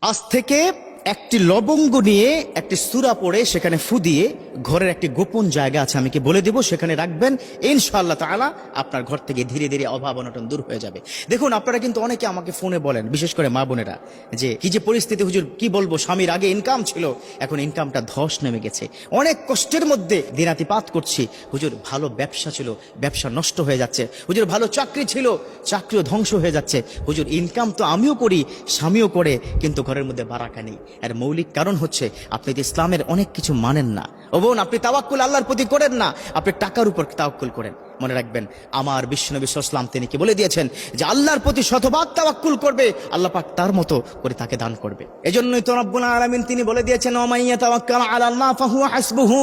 আজ থেকে একটি লবঙ্গ নিয়ে একটি সূরা পড়ে সেখানে ফু দিয়ে ঘরের একটি গোপন জায়গা আছে আমি কি বলে দেব, সেখানে রাখবেন, ইনশাআল্লাহ তাআলা আপনার ঘর থেকে ধীরে ধীরে অভাব অনটন দূর হয়ে যাবে। দেখুন, আপনারা কিন্তু অনেকে আমাকে ফোনে বলেন, বিশেষ করে মা বোনেরা, যে কি যে পরিস্থিতি হুজুর, কি বলবো, স্বামীর আগে ইনকাম ছিল, এখন ইনকামটা ধস নেমে গেছে, অনেক কষ্টের মধ্যে দিনাতিপাত করছি, হুজুর ভালো ব্যবসা ছিল, ব্যবসা নষ্ট হয়ে যাচ্ছে, হুজুর ভালো চাকরি ছিল, চাকরিও ধ্বংস হয়ে যাচ্ছে, হুজুর ইনকাম তো আমিও করি, স্বামীও করে, কিন্তু ঘরের মধ্যে বারাকা নেই। এর মৌলিক কারণ হচ্ছে আপনি তো ইসলামের অনেক কিছু মানেন না। ও বোন, আপনি তাওয়াক্কুল আল্লাহর প্রতি করেন না, আপনি টাকার উপর তাওয়াক্কুল করেন। মনে রাখবেন, আমার বিশ্বনবী সাল্লাল্লাহু আলাইহি ওয়াসাল্লাম তিনি কি বলে দিয়েছেন যে আল্লাহর প্রতি শতভাগ তাওয়াক্কুল করবে, আল্লাহ পাক তার মতো করে তাকে দান করবে। এজন্যই তো রব্বুল আলামিন তিনি বলে দিয়েছেন, ওয়া মান ইয়াতাওয়াক্কাল আলাল্লাহ ফাহুয়া হাসবুহু,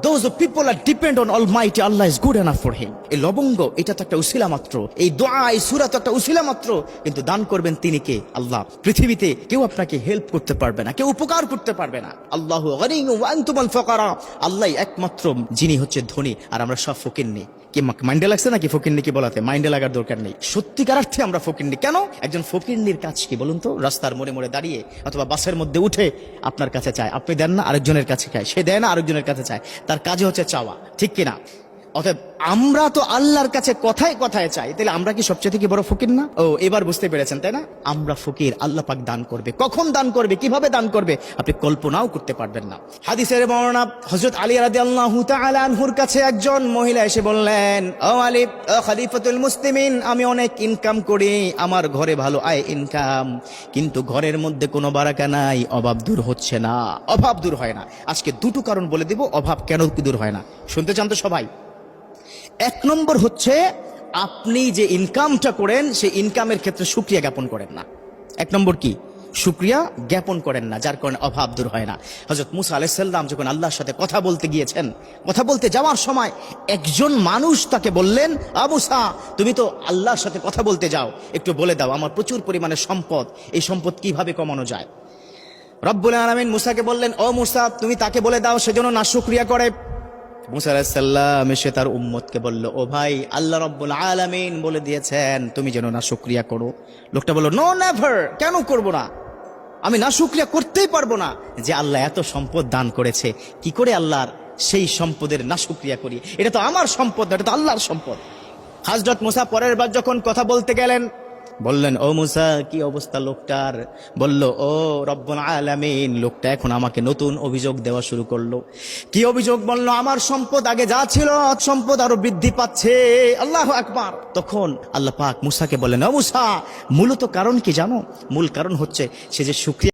those people are depend on almighty Allah is good enough for him. এই লবঙ্গ এটা তো একটা উসিলা মাত্র, এই দোয়া এই সূরা তো একটা উসিলা মাত্র, কিন্তু দান করবেন তিনি কে? আল্লাহ। পৃথিবীতে কেউ আপনাকে হেল্প করতে পারবে না, কেউ উপকার করতে পারবে না। আল্লাহু গনিয়্যুম ওয়া আনতুমুল ফুকারা, আল্লাহই একমাত্র যিনি হচ্ছে ধনী, আর আমরা সব ফকিন্নি। কি মাইন্ডে লাগছে নাকি ফকিন্নি কি বলাতে? মাইন্ডে লাগার দরকার নেই, সত্যিকার অর্থে আমরা ফকিন্নি। কেন? একজন ফকিন্নির কাজ কি বলুন তো? রাস্তার মোড়ে মোড়ে দাঁড়িয়ে অথবা বাসের মধ্যে উঠে আপনার কাছে চায়, আপনি দেন না, আরেকজনের কাছে চায়, সে দেয় না, আরেকজনের কাছে চায়, তার কাজে হচ্ছে চাওয়া, ঠিক কিনা? অতএব আমরা তো আল্লাহর কাছে কথায় কথায় চাই, তাহলে আমরা কি সবচেয়ে থেকে বড় ফকির না? ও, এবার বুঝতে পেরেছেন তাই না? আমরা ফকির, আল্লাহ পাক দান করবে, কখন দান করবে, কিভাবে দান করবে আপনি কল্পনাও করতে পারবেন না। হাদিসের বর্ণনা, হযরত আলী রাদিয়াল্লাহু তাআলা আনহুর কাছে একজন মহিলা এসে বললেন, ও আলী, ও খলিফাতুল মুসলিমিন, আমি অনেক ইনকাম করি, আমার ঘরে ভালো আয় ইনকাম, কিন্তু ঘরের মধ্যে কোনো বারাকা নাই, অভাব দূর হচ্ছে না। অভাব দূর হয় না। আজকে দুটো কারণ বলে দিব অভাব কেন দূর হয় না, শুনতে চান তো সবাই? এক নম্বর হচ্ছে, আপনি যে ইনকামটা করেন সেই ইনকামের ক্ষেত্রে শুকরিয়া জ্ঞাপন করেন না। এক নম্বর কি? শুকরিয়া জ্ঞাপন করেন না, যার কারণে অভাব দূর হয় না। হযরত মুসা আলাইহিস সালাম যখন আল্লাহর সাথে কথা বলতে গিয়েছেন, কথা বলতে যাওয়ার সময় একজন মানুষ তাকে বললেন, আ মুসা, তুমি তো আল্লাহর সাথে কথা বলতে যাও, একটু বলে দাও আমার প্রচুর পরিমাণে সম্পদ, এই সম্পদ কিভাবে কমানো যায়। রব্বুল আলামিন মুসাকে বললেন, ও মুসা, তুমি তাকে বলে দাও সেজন্য না শুকরিয়া করে। মুসা আলাইহিস সালাম এসে তার উম্মতকে বলল, ও ভাই, আল্লাহ রাব্বুল আলামিন বলে দিয়েছেন তুমি যেন না শুকরিয়া করো। লোকটা বলল, নো নেভার, কেন করব না? আমি না শুকরিয়া করতেই পারবো না, যে আল্লাহ এত সম্পদ দান করেছে, কি করে আল্লাহর সেই সম্পদের না শুকরিয়া করি? এটা তো আমার সম্পদ না, এটা তো আল্লাহর সম্পদ। হযরত মুসা পরের বার যখন কথা বলতে গেলেন, বললেন, ও মুসা, কি অবস্থা লোকটার? বলল, ও রব্বুল আলামিন, লোকটা এখন আমাকে নতুন অভিযোগ দেওয়া শুরু করলো। কি অভিযোগ? বলল, আমার সম্পদ আগে যা ছিল সম্পদ আরো বৃদ্ধি পাচ্ছে। আল্লাহু আকবার। তখন আল্লাহ পাক মুসাকে বললেন, ও মুসা, মূলত কারণ কি জানো? মূল কারণ হচ্ছে সে যে শুকরিয়া